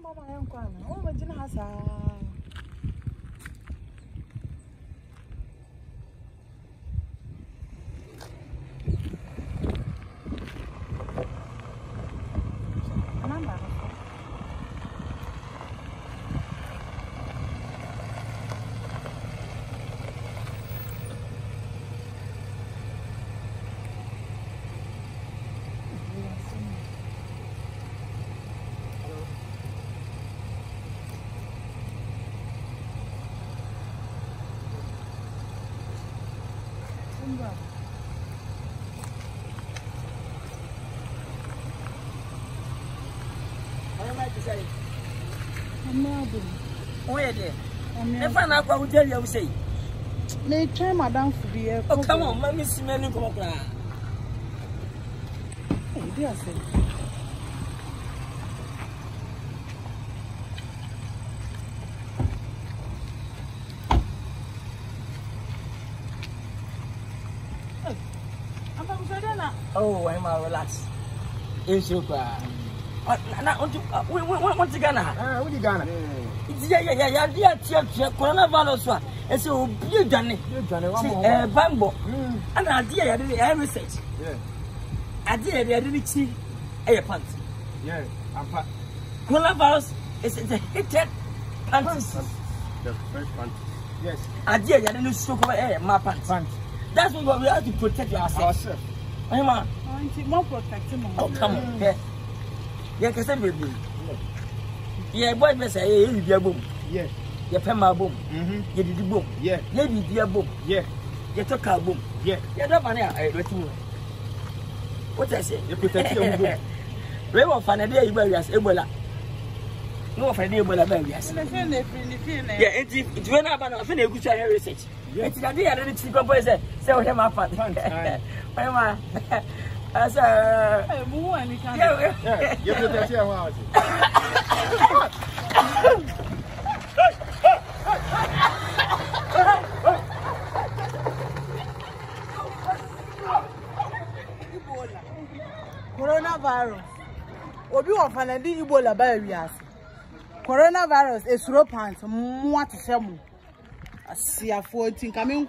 mama yankwana. Oh, majina hasa. Where there? If I'm not going to tell you, say, may try Madame Fubie. Oh, come on, Mammy, see me come up. Dear, say. Oh, I'm relaxed. It's your car. What you gonna? What you gonna? Yeah, coronavirus. And so you done it. Bambo. And I did research. Yeah. I didn't see a pant. Yeah, coronavirus is the hated pants. The first pant. Yes. I didn't show my pants. That's what we have to protect ourselves. More protecting. Oh, come on. Yeah, because I'm baby. Yeah, boy, may say, you boom. Yes. You pay my boom. You did the boom. Yeah. Maybe dear boom. Yeah. You took a boom. Yeah. You're not money. I let you. What I say? You protect your boom. We will find a day you bury us, Ebola. No, for the Ebola barriers. Yeah, it's when I'm going to finish good research. It's the idea that it's the composer. Say, him up at as a woman, you can't. Yeah, you protect your house. Coronavirus. Obi wa fanadi Ebola virus. Coronavirus is rampant. What is it? Asia 14 coming.